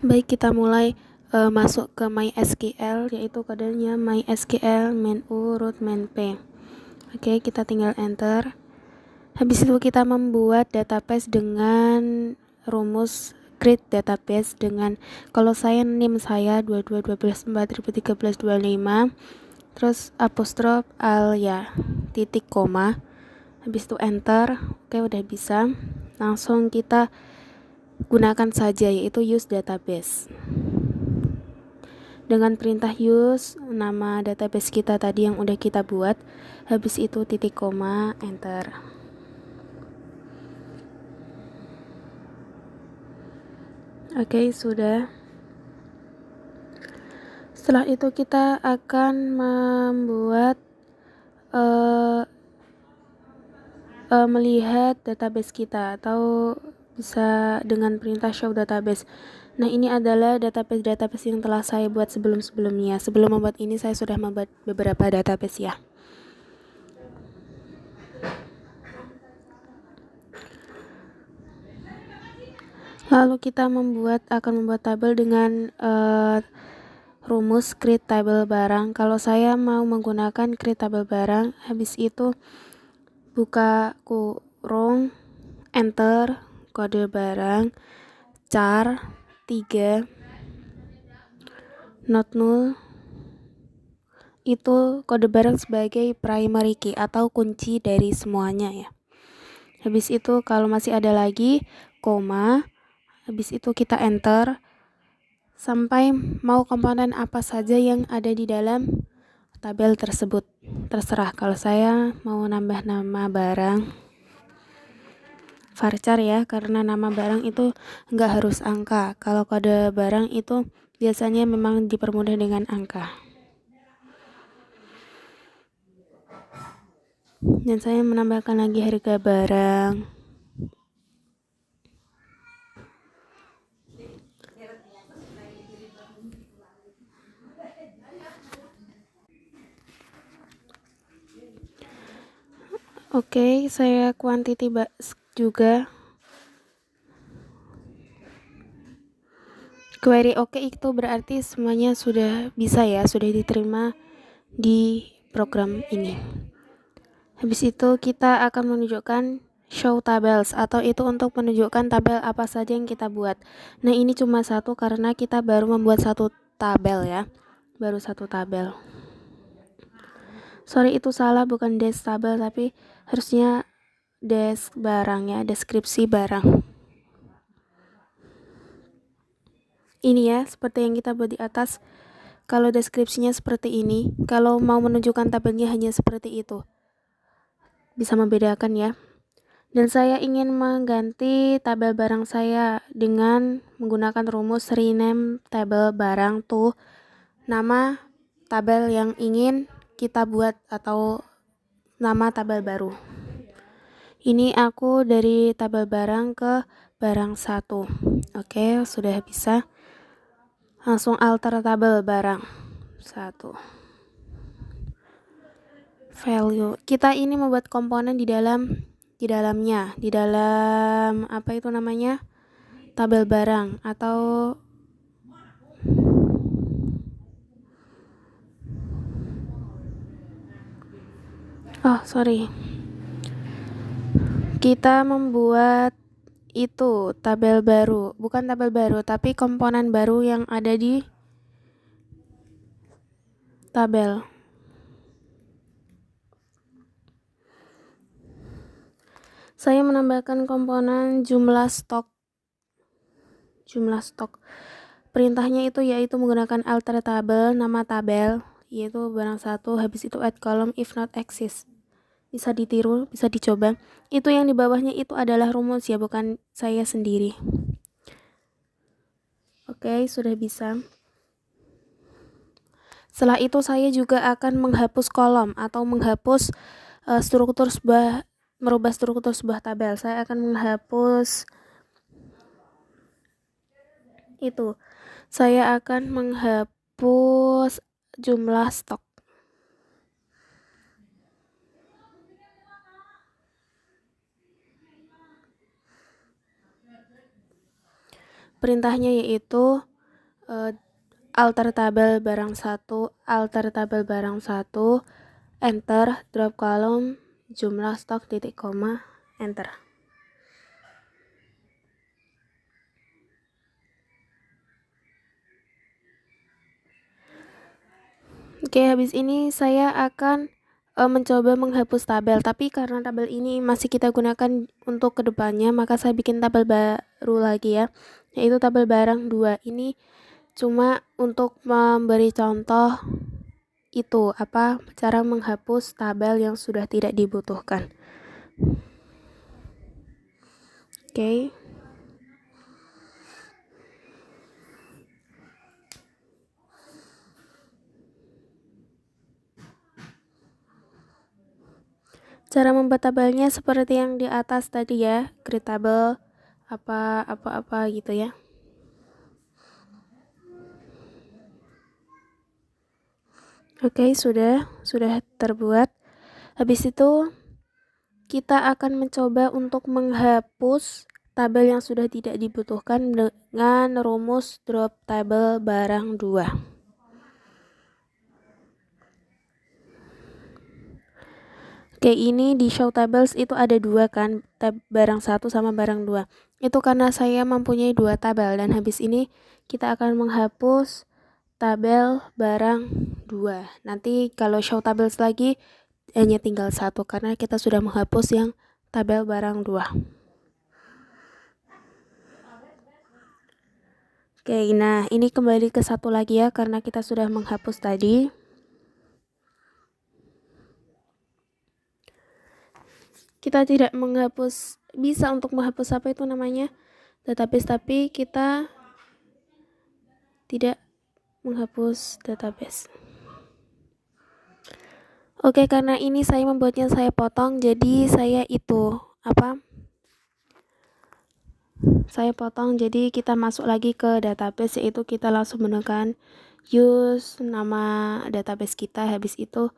Baik, kita mulai masuk ke MySQL, yaitu kodenya MySQL main U root main P. Oke, kita tinggal enter. Habis itu kita membuat database dengan rumus create database dengan, kalau saya name saya 2212.4.13.25, terus apostrof alia titik koma, habis itu enter. Oke, udah bisa. Langsung kita gunakan saja, yaitu use database. Dengan perintah use nama database kita tadi yang udah kita buat, habis itu titik koma, enter. Oke, sudah. Setelah itu kita akan membuat melihat database kita, atau bisa dengan perintah show database. Nah, ini adalah database yang telah saya buat sebelum-sebelumnya. Sebelum membuat ini, saya sudah membuat beberapa database ya. Lalu kita akan membuat tabel dengan rumus create table barang. Kalau saya mau menggunakan create table barang, habis itu buka kurung, enter, kode barang, char 3, not null, itu kode barang sebagai primary key atau kunci dari semuanya ya. Habis itu kalau masih ada lagi, koma, habis itu kita enter sampai mau komponen apa saja yang ada di dalam tabel tersebut. Terserah, kalau saya mau nambah nama barang, varchar ya, karena nama barang itu nggak harus angka. Kalau kode barang itu biasanya memang dipermudah dengan angka. Dan saya menambahkan lagi harga barang. Oke, saya quantity juga. Query oke, itu berarti semuanya sudah bisa ya, sudah diterima di program ini. Habis itu kita akan menunjukkan show tables, atau itu untuk menunjukkan tabel apa saja yang kita buat. Nah, ini cuma satu karena kita baru membuat satu tabel ya, baru satu tabel. Sorry, itu salah, bukan desk tabel tapi harusnya desk barang ya, deskripsi barang. Ini ya, seperti yang kita buat di atas. Kalau deskripsinya seperti ini, kalau mau menunjukkan tabelnya hanya seperti itu. Bisa membedakan ya. Dan saya ingin mengganti tabel barang saya dengan menggunakan rumus rename table barang to nama tabel yang ingin kita buat atau nama tabel baru. Ini aku dari tabel barang ke barang 1. Oke, sudah bisa. Langsung alter tabel barang 1. Value. Kita ini membuat komponen di dalamnya, di dalam apa itu namanya? Tabel barang atau kita membuat itu tabel baru, bukan tabel baru tapi komponen baru yang ada di tabel. Saya menambahkan komponen jumlah stok. Perintahnya itu yaitu menggunakan alter tabel, nama tabel yaitu barang 1, habis itu add column if not exist. Bisa ditiru, bisa dicoba. Itu yang di bawahnya itu adalah rumus ya, bukan saya sendiri. Oke, sudah bisa. Setelah itu saya juga akan menghapus kolom atau menghapus merubah struktur sebuah tabel. Saya akan menghapus itu. Saya akan menghapus jumlah stok. Perintahnya yaitu alter tabel barang 1, alter tabel barang 1, enter, drop kolom, jumlah stok, titik koma, enter. Oke, habis ini saya akan mencoba menghapus tabel, tapi karena tabel ini masih kita gunakan untuk kedepannya, maka saya bikin tabel baru lagi ya, yaitu tabel barang 2. Ini cuma untuk memberi contoh itu apa cara menghapus tabel yang sudah tidak dibutuhkan. Oke. Cara membuat tabelnya seperti yang di atas tadi ya, create table apa gitu ya. Oke, sudah terbuat. Habis itu kita akan mencoba untuk menghapus tabel yang sudah tidak dibutuhkan dengan rumus drop table barang 2. Oke, ini di show tables itu ada 2 kan, barang 1 sama barang 2. Itu karena saya mempunyai 2 tabel, dan habis ini kita akan menghapus tabel barang 2. Nanti kalau show tables lagi hanya tinggal 1 karena kita sudah menghapus yang tabel barang 2. Oke, nah ini kembali ke 1 lagi ya karena kita sudah menghapus tadi. Kita tidak menghapus, bisa untuk menghapus apa itu namanya database, tapi kita tidak menghapus database. Oke, karena ini saya membuatnya saya potong, jadi saya potong, jadi kita masuk lagi ke database, yaitu kita langsung menekan use nama database kita. Habis itu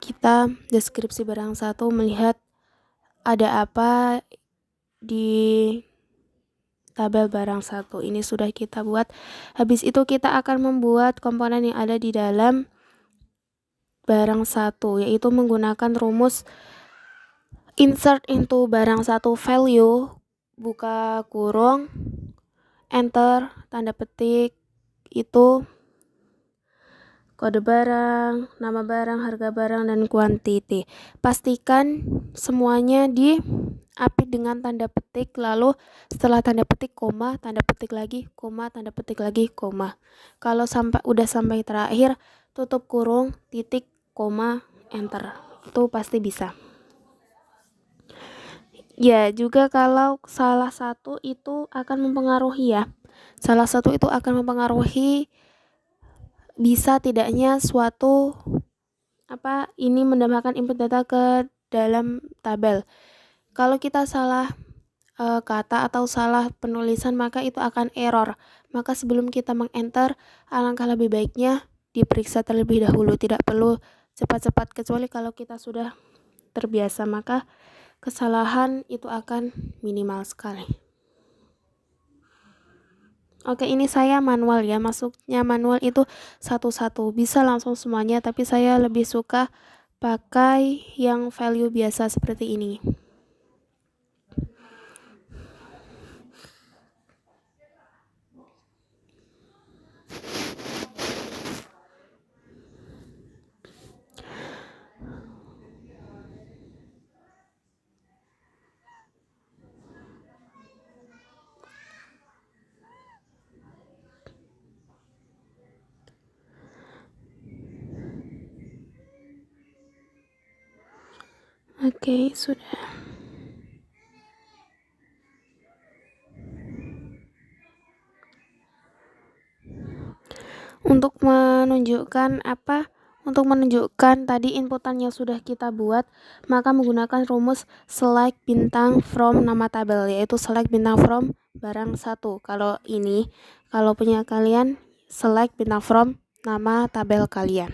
kita deskripsi barang 1, melihat ada apa di tabel barang 1. Ini sudah kita buat. Habis itu kita akan membuat komponen yang ada di dalam barang 1, yaitu menggunakan rumus insert into barang 1 value, buka kurung, enter, tanda petik, itu kode barang, nama barang, harga barang, dan quantity. Pastikan semuanya di-update dengan tanda petik, lalu setelah tanda petik koma, tanda petik lagi, koma, tanda petik lagi, koma. Kalau udah sampai terakhir, tutup kurung, titik, koma, enter. Itu pasti bisa. Ya, juga kalau salah satu itu akan mempengaruhi ya. Salah satu itu akan mempengaruhi bisa tidaknya suatu ini menambahkan input data ke dalam tabel. Kalau kita salah kata atau salah penulisan, maka itu akan error. Maka sebelum kita meng-enter, alangkah lebih baiknya diperiksa terlebih dahulu. Tidak perlu cepat-cepat, kecuali kalau kita sudah terbiasa, maka kesalahan itu akan minimal sekali. Oke, ini saya manual ya, masuknya manual itu satu-satu, bisa langsung semuanya, tapi saya lebih suka pakai yang value biasa seperti ini. Oke, sudah. Untuk menunjukkan tadi inputannya sudah kita buat, maka menggunakan rumus select bintang from nama tabel, yaitu select bintang from barang 1. Kalau punya kalian, select bintang from nama tabel kalian.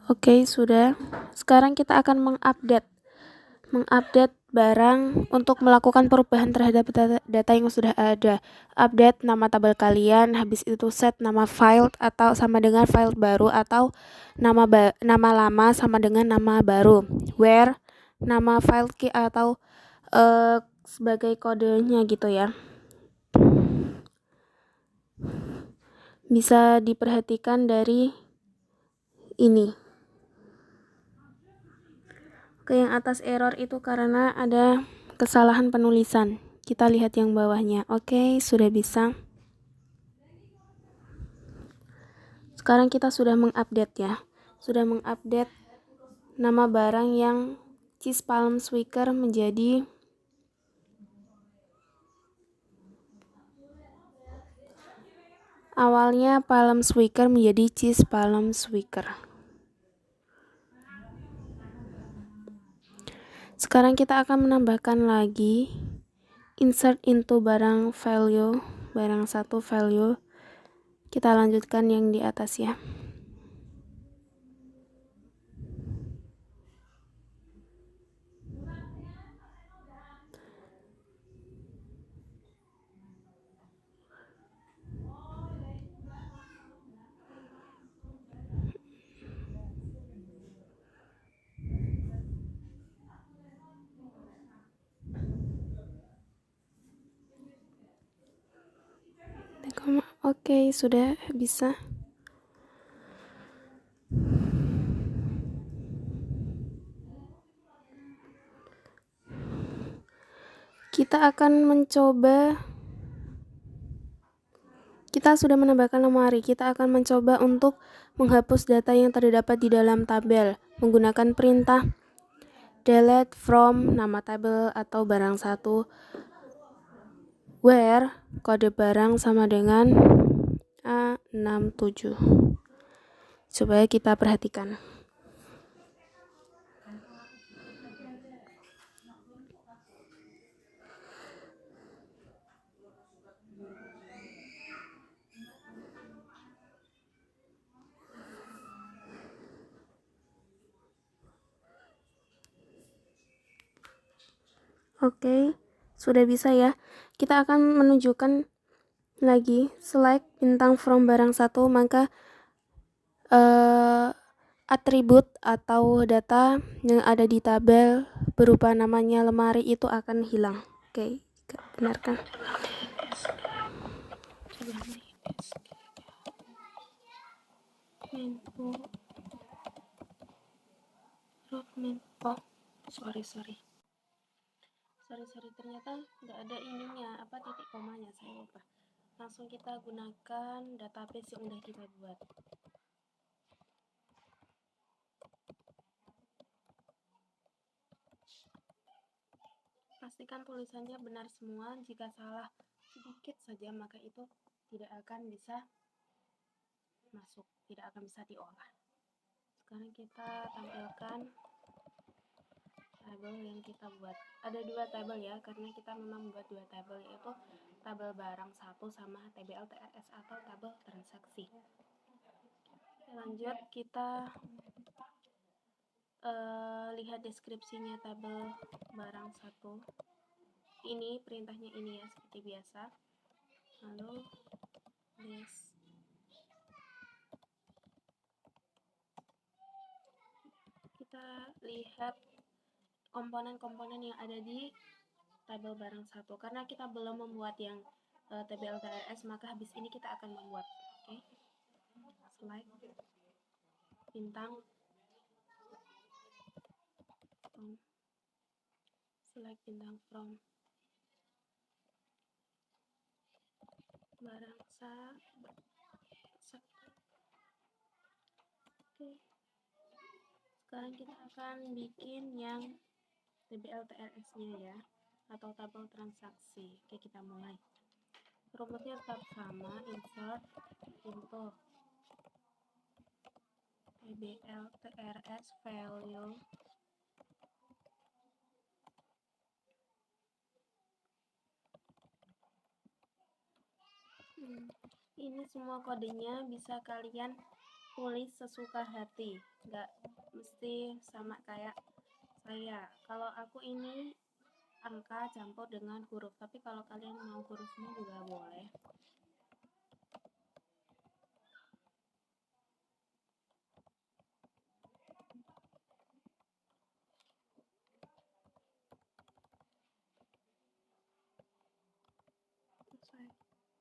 Oke, sudah. Sekarang kita akan mengupdate barang untuk melakukan perubahan terhadap data yang sudah ada. Update nama tabel kalian, habis itu set nama file atau sama dengan file baru, atau nama lama sama dengan nama baru. Where nama file key atau sebagai kodenya gitu ya. Bisa diperhatikan dari ini. Oke, yang atas error itu karena ada kesalahan penulisan. Kita lihat yang bawahnya. Oke, sudah bisa. Sekarang kita sudah mengupdate ya. Sudah mengupdate nama barang yang cheese palm squeaker menjadi awalnya palm squeaker menjadi cheese palm squeaker. Sekarang kita akan menambahkan lagi insert into barang value, barang satu value. Kita lanjutkan yang di atas ya. Oke, sudah bisa. Kita akan mencoba. Kita sudah menambahkan lemari. Kita akan mencoba untuk menghapus data yang terdapat di dalam tabel menggunakan perintah delete from nama tabel atau barang satu, where kode barang sama dengan A67. Coba kita perhatikan. Oke, sudah bisa ya. Kita akan menunjukkan lagi select bintang from barang satu, maka atribut atau data yang ada di tabel berupa namanya lemari itu akan hilang. Oke, benarkan. Oh, sorry, ternyata nggak ada ininya, titik komanya, saya lupa. Langsung kita gunakan database yang udah kita buat. Pastikan tulisannya benar semua. Jika salah sedikit saja, maka itu tidak akan bisa masuk, tidak akan bisa diolah. Sekarang kita tampilkan tabel yang kita buat. Ada dua tabel ya, karena kita memang membuat dua tabel, yaitu tabel barang satu sama TBL TRS atau tabel transaksi. Lanjut, kita lihat deskripsinya tabel barang satu. Ini perintahnya ini ya, seperti biasa. Lalu kita lihat komponen-komponen yang ada di tabel barang satu. Karena kita belum membuat yang TBL TRS, maka habis ini kita akan membuat. Oke. Select bintang from, select bintang from barang satu. Oke. Sekarang kita akan bikin yang TBL TRS-nya ya, atau tabel transaksi. Oke, kita mulai. Rumusnya tetap sama, insert into TBL TRS value. Ini semua kodenya bisa kalian tulis sesuka hati, nggak mesti sama kayak Kalau aku ini angka campur dengan huruf, tapi kalau kalian mau hurufnya juga boleh.